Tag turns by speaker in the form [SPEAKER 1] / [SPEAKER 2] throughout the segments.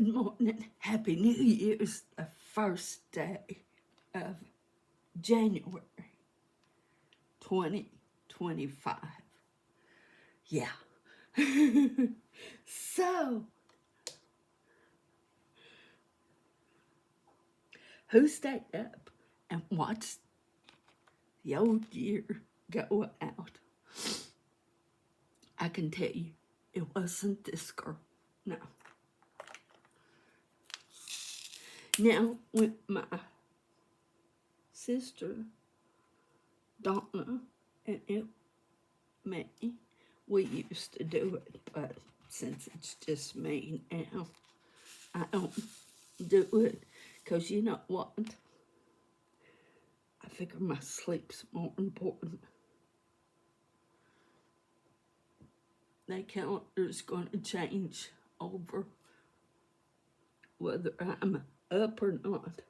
[SPEAKER 1] Good morning. Happy New Year's, the first day of January 2025. Yeah. So, who stayed up and watched the old year go out? I can tell you, it wasn't this girl. No. Now, with my sister, Donna, and me, we used to do it, but since it's just me now, I don't do it, because you know what? I figure my sleep's more important. That calendar's going to change over whether I'm up or not.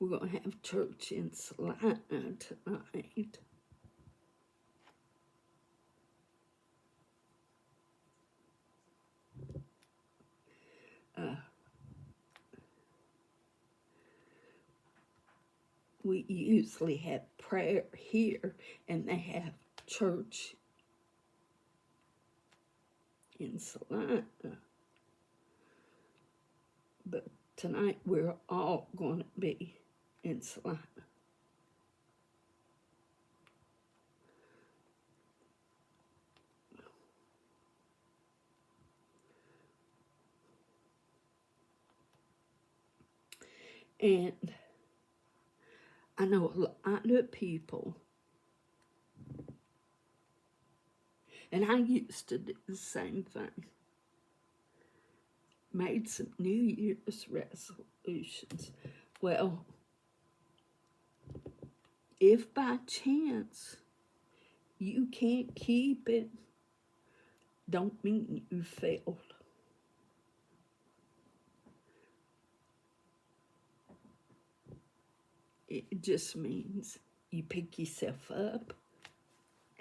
[SPEAKER 1] We're going to have church in Salina tonight. We usually have prayer here, and they have church in Salina. But tonight we're all going to be in Salina. And I know a lot of people, and I used to do the same thing, made some New Year's resolutions. Well, if by chance you can't keep it, don't mean you failed. It just means you pick yourself up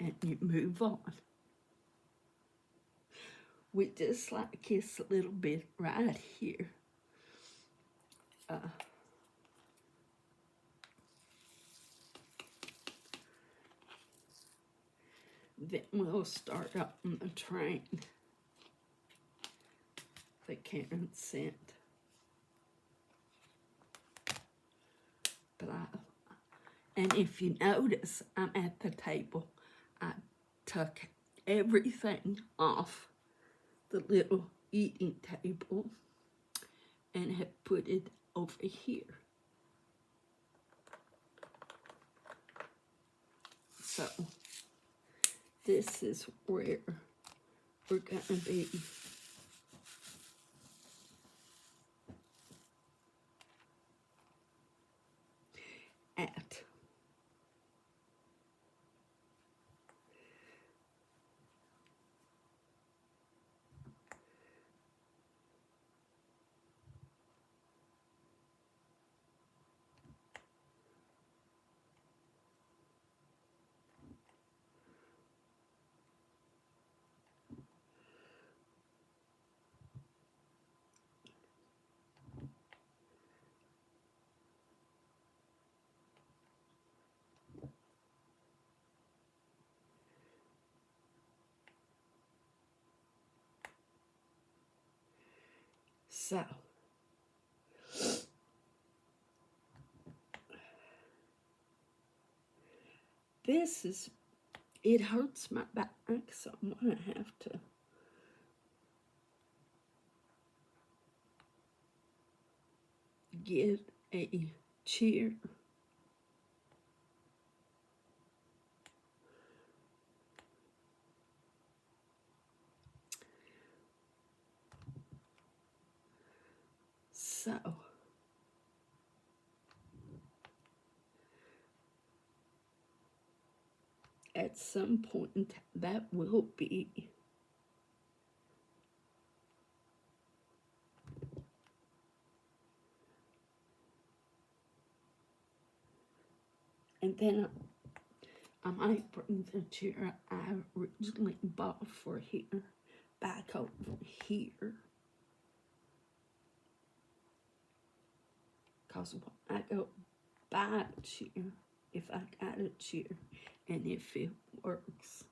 [SPEAKER 1] and you move on. With just like this little bit right here, then we'll start up on the train. The Karen sent. But and if you notice, I'm at the table. I took everything off the little eating table and have put it over here. So this is where we're going to be. At. So, this is, it hurts my back, so I'm going to have to get a chair. So, at some point, that will be And then I might bring the chair I originally bought for here back over here. Because when I go buy a chair, if I got a chair and if it works.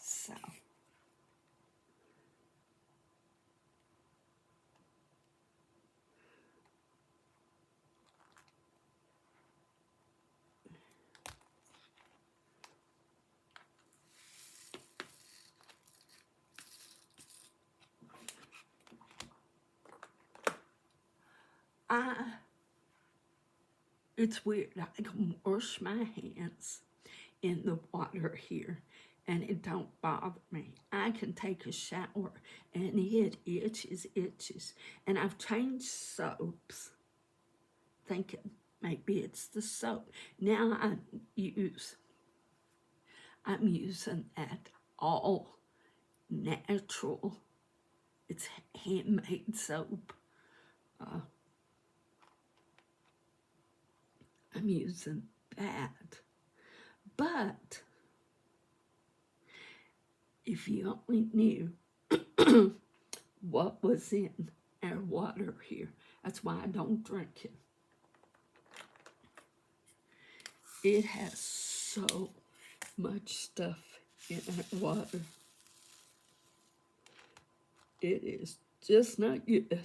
[SPEAKER 1] So it's weird. I can wash my hands in the water here and it don't bother me. I can take a shower and it itches. And I've changed soaps thinking maybe it's the soap. Now I'm using that all natural. It's handmade soap. I'm using that. But if you only knew what was in our water here, that's why I don't drink it. It has so much stuff in our water. It is just not good.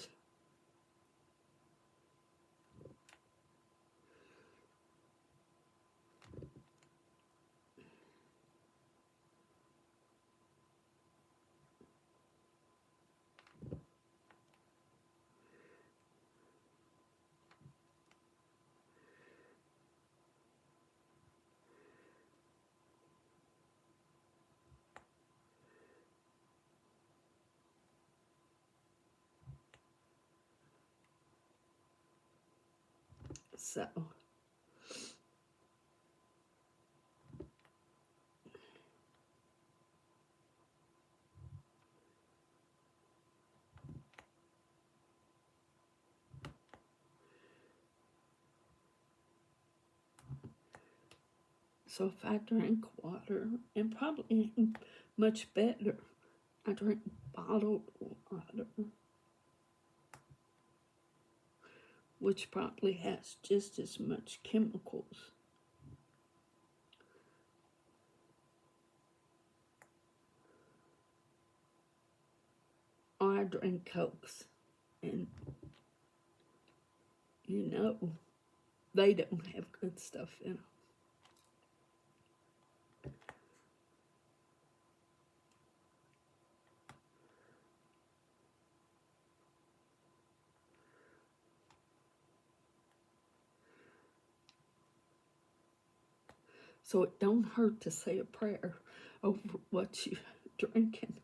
[SPEAKER 1] So if I drink water, and probably much better, I drink bottled water, which probably has just as much chemicals. Or I drink Cokes, and you know, they don't have good stuff in them. So it don't hurt to say a prayer over what you're drinking.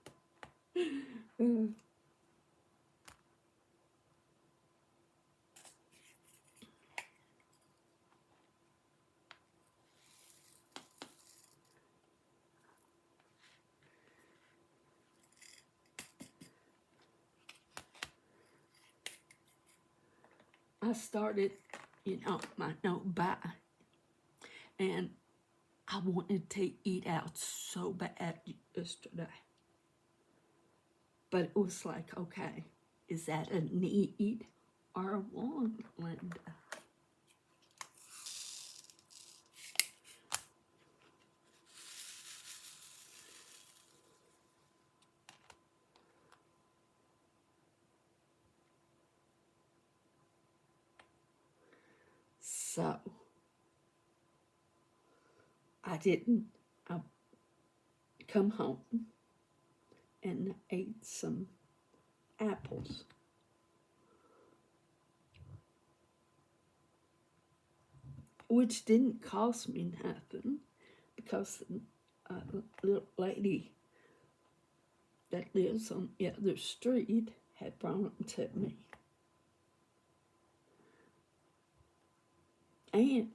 [SPEAKER 1] I started, my no buy, and I wanted to eat out so bad yesterday. But it was like, okay, is that a need or a want, Linda? So I come home and ate some apples. Which didn't cost me nothing because a little lady that lives on the other street had brought them to me. And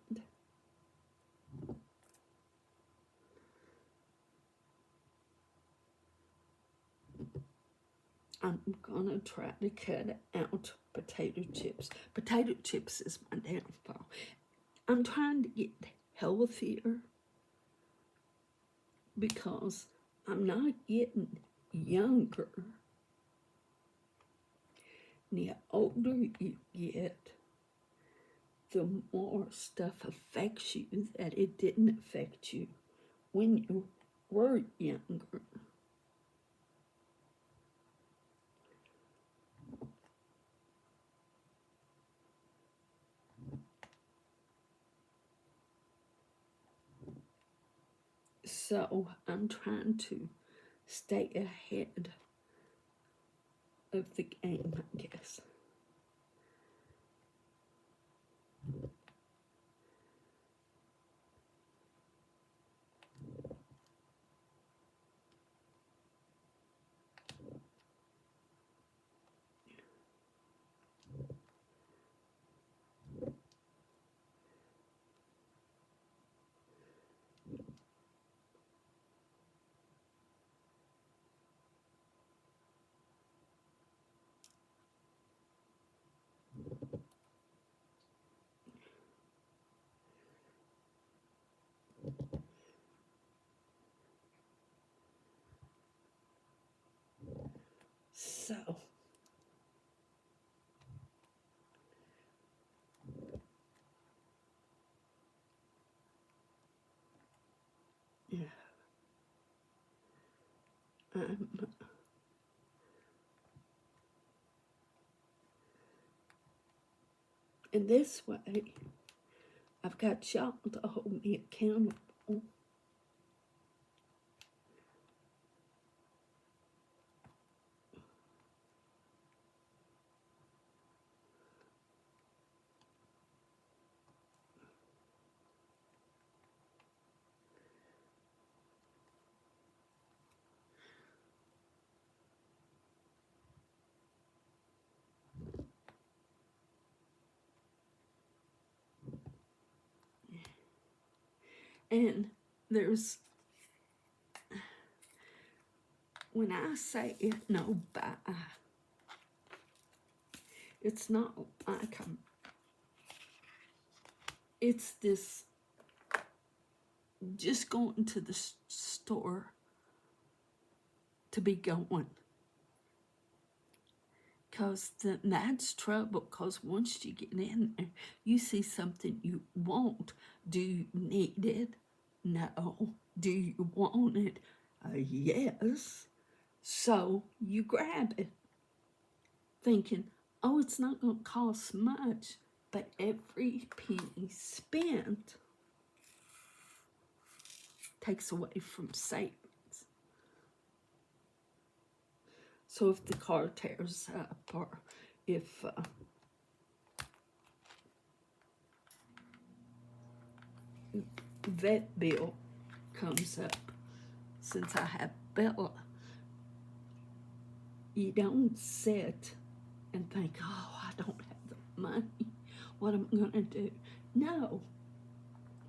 [SPEAKER 1] I'm gonna try to cut out potato chips. Potato chips is my downfall. I'm trying to get healthier because I'm not getting younger. And the older you get, the more stuff affects you that it didn't affect you when you were younger. So I'm trying to stay ahead of the game, I guess. So, yeah, in this way, I've got y'all to hold me accountable. And there's, when I say it no bye, it's not like it's this just going to the store to be going. Because that's trouble, because once you get in there, you see something you want. Do you need it? No. Do you want it? Yes. So you grab it, thinking, oh, it's not going to cost much. But every penny spent takes away from savings. So if the car tears up, or if vet bill comes up, since I have Bella, you don't sit and think, oh, I don't have the money. What am I going to do? No.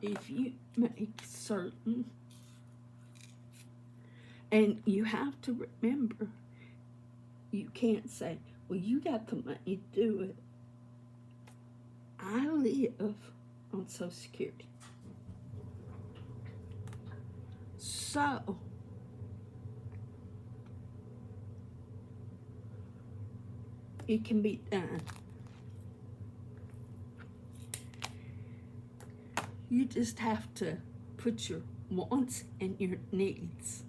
[SPEAKER 1] If you make certain, and you have to remember, you can't say, well, you got the money to do it. I live on Social Security. So, it can be done. You just have to put your wants and your needs.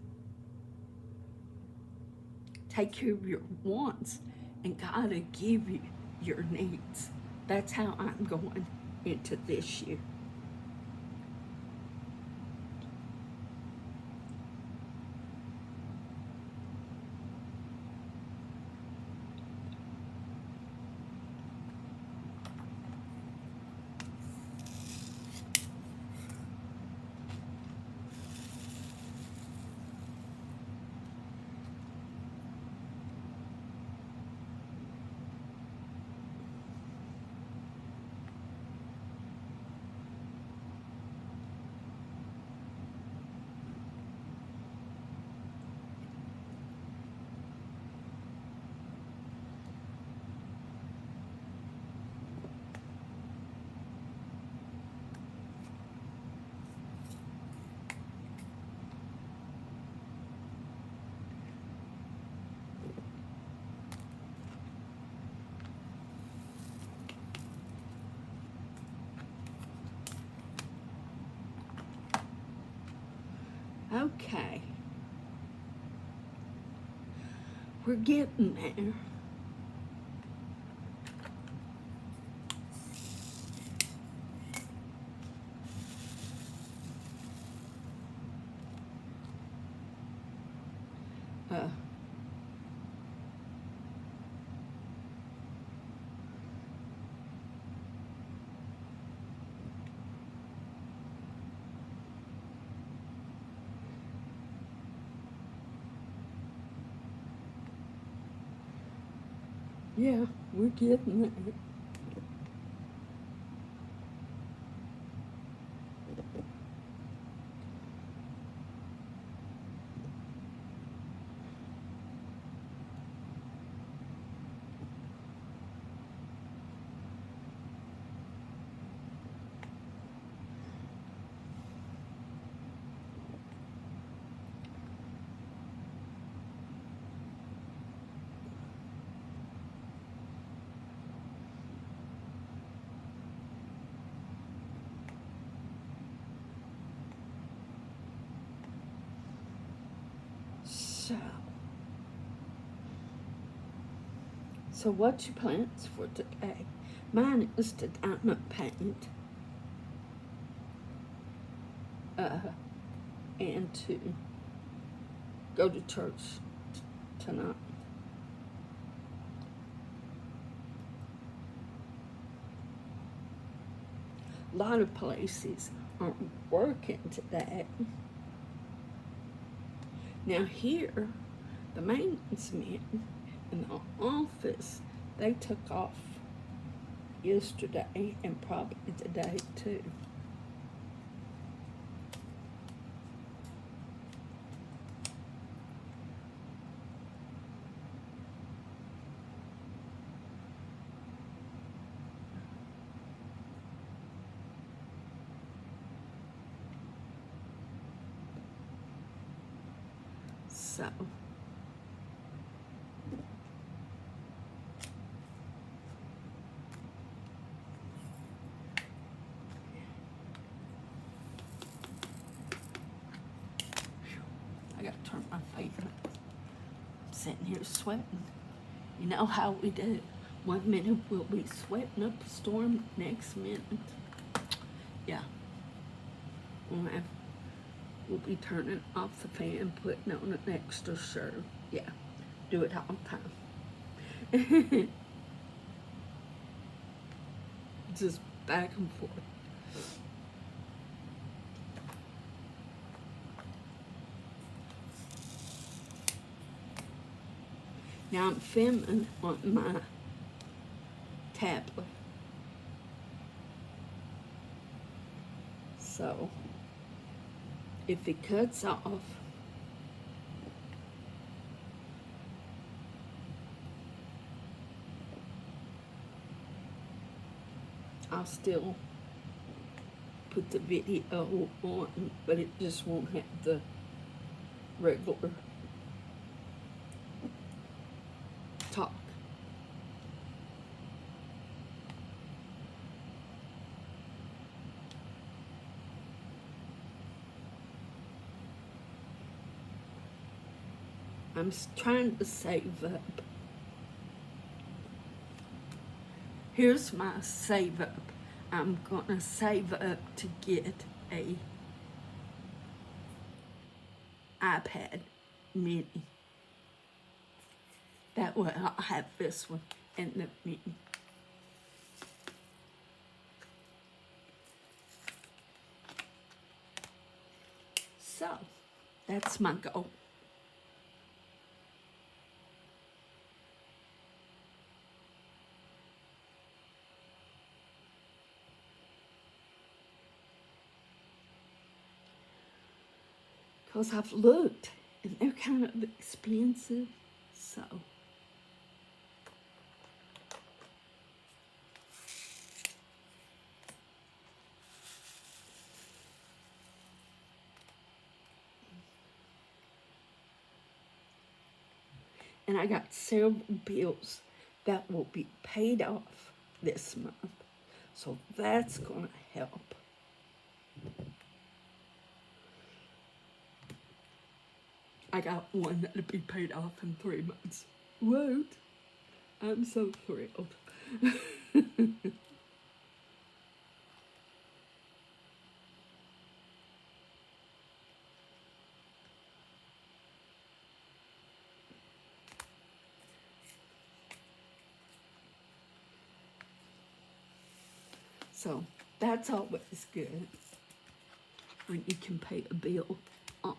[SPEAKER 1] Take care of your wants, and God will give you your needs. That's how I'm going into this year. Okay. We're getting there. Uh, yeah, we're getting there. So what's your plans for today? Mine is to diamond paint and to go to church tonight. A lot of places aren't working today. Now here, the maintenance men in the office, they took off yesterday and probably today too. So I gotta turn my fan on. I'm sitting here sweating. You know how we do. 1 minute we'll be sweating up a storm, next minute, yeah, we'll be turning off the fan, putting on an extra shirt. Yeah, do it all the time. Just back and forth. Now I'm filming on my tablet. So if it cuts off, I'll still put the video on, but it just won't have the regular talk. I'm trying to save up. Here's my save up. I'm gonna save up to get a iPad mini. That way I'll have this one and the mini. So that's my goal. Because I've looked and they're kind of expensive, so. And I got several bills that will be paid off this month. So that's gonna help. I got one that'll be paid off in 3 months. What? I'm so thrilled. So that's always good when you can pay a bill off.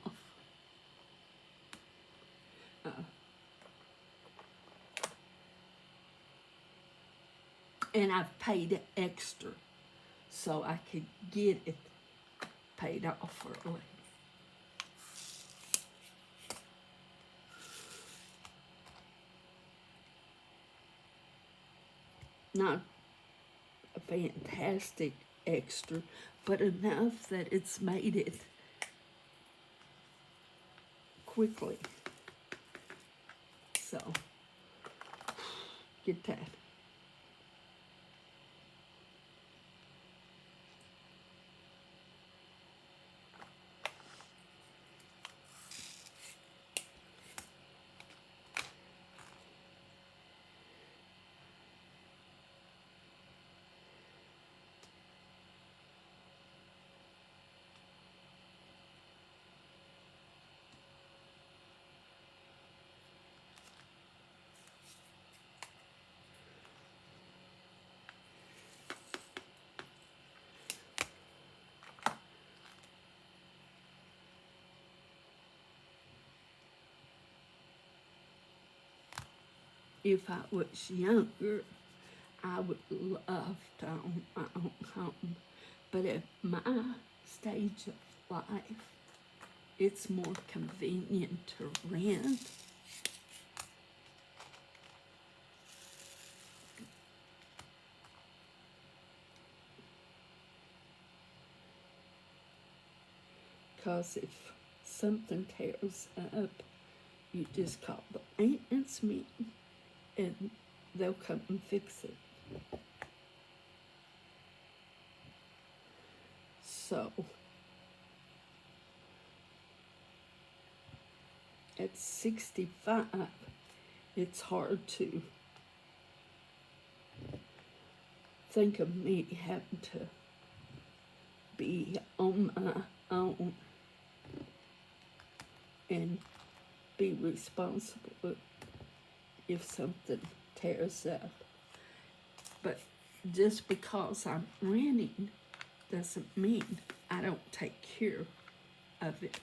[SPEAKER 1] Uh, and I've paid it extra so I could get it paid off early. Not a fantastic extra, but enough that it's made it quickly. So, get that. If I was younger, I would love to own my own home. But at my stage of life, it's more convenient to rent. Because if something tears up, you just call the maintenance meeting and they'll come and fix it. So, at 65, it's hard to think of me having to be on my own and be responsible if something tears up. But just because I'm renting doesn't mean I don't take care of it.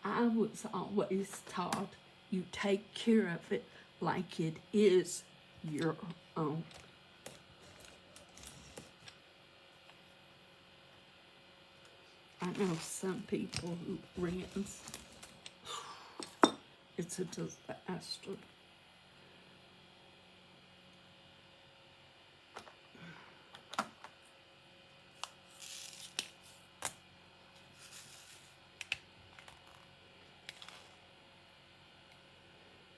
[SPEAKER 1] I was always taught you take care of it like it is your own. I know some people who rent, it's a disaster.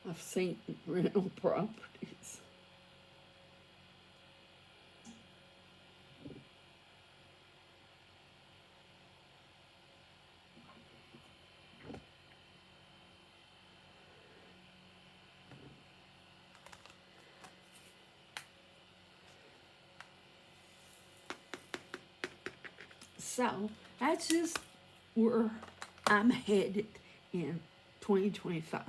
[SPEAKER 1] I've seen rental properties. So that's just where I'm headed in 2025.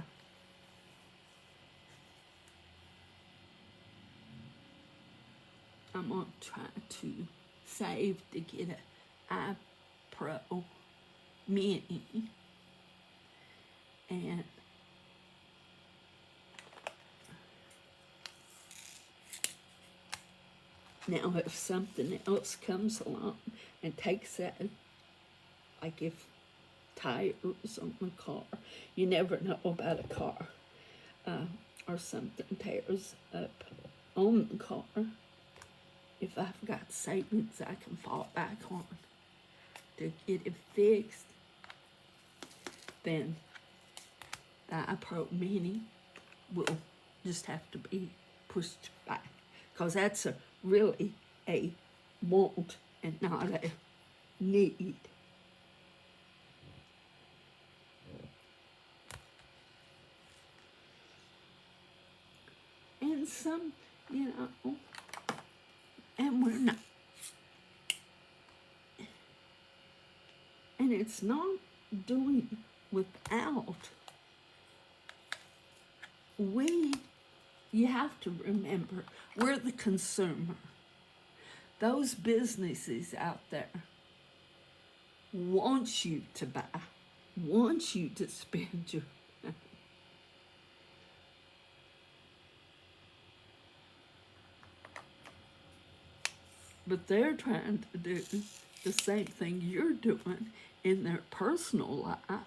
[SPEAKER 1] I'm going to try to save to get an iPro Mini. And now if something else comes along and takes that, like if tires on the car, you never know about a car, or something tears up on the car, if I've got savings I can fall back on to get it fixed, then the iPro Mini will just have to be pushed back, because that's really a want and not a need. and some, you know, and we're not. And it's not doing without. You have to remember, we're the consumer. Those businesses out there want you to buy, want you to spend your money. But they're trying to do the same thing you're doing in their personal life.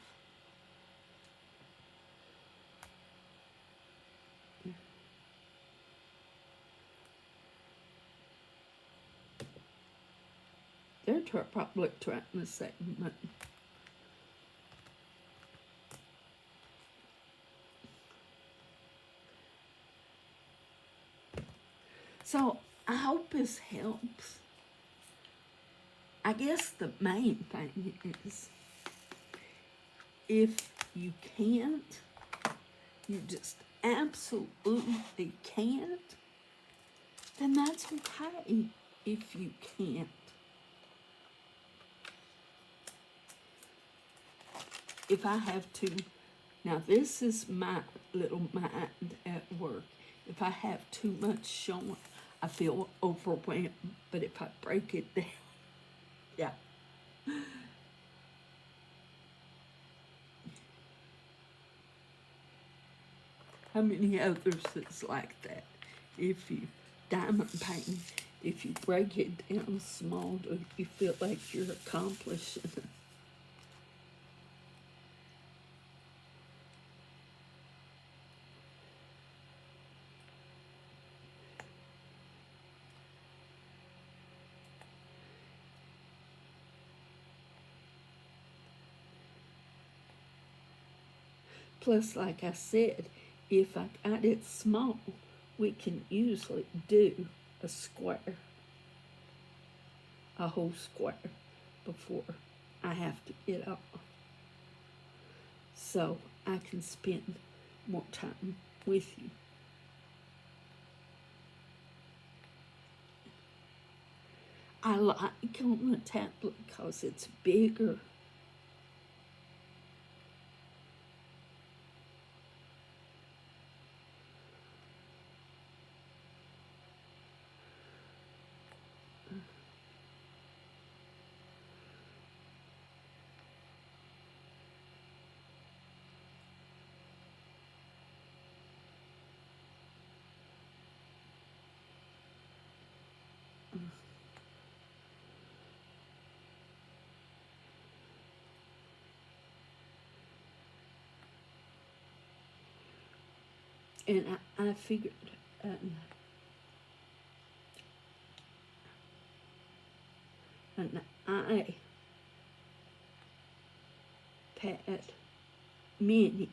[SPEAKER 1] They're probably trying to save money. So I hope this helps. I guess the main thing is, if you can't, you just absolutely can't, then that's okay if you can't. If I have to, now this is my little mind at work. If I have too much showing, I feel overwhelmed. But if I break it down, yeah. How many others is like that? If you diamond painting, if you break it down small, you feel like you're accomplishing it. Plus, like I said, if I got it small, we can usually do a square, a whole square, before I have to get off. So I can spend more time with you. I like on the tablet because it's bigger. And I figured an iPad mini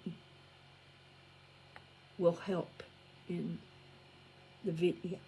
[SPEAKER 1] will help in the videos.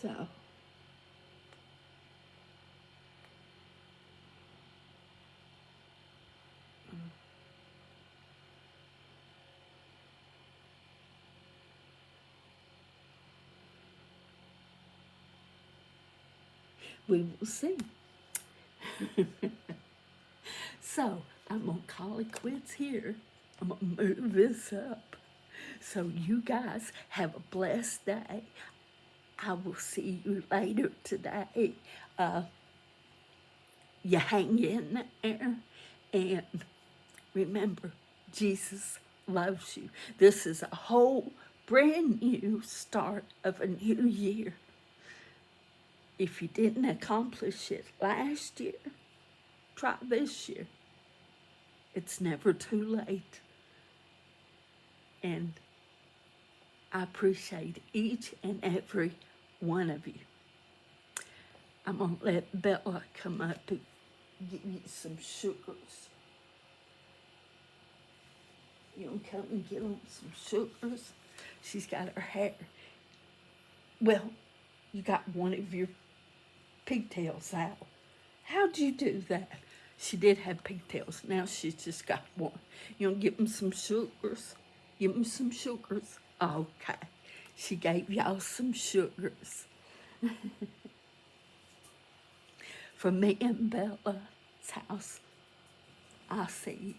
[SPEAKER 1] So we will see. So I'm gonna call it quits here. I'm gonna move this up. So you guys have a blessed day. I will see you later today. You hang in there, and remember, Jesus loves you. This is a whole brand new start of a new year. If you didn't accomplish it last year, try this year. It's never too late. And I appreciate each and every one of you. I'm going to let Bella come up and give you some sugars. You want to come and get on some sugars? She's got her hair. Well, you got one of your pigtails out. How'd you do that? She did have pigtails. Now she's just got one. You want to give them some sugars? Give them some sugars. Okay. She gave y'all some sugars. From me and Bella's house, I see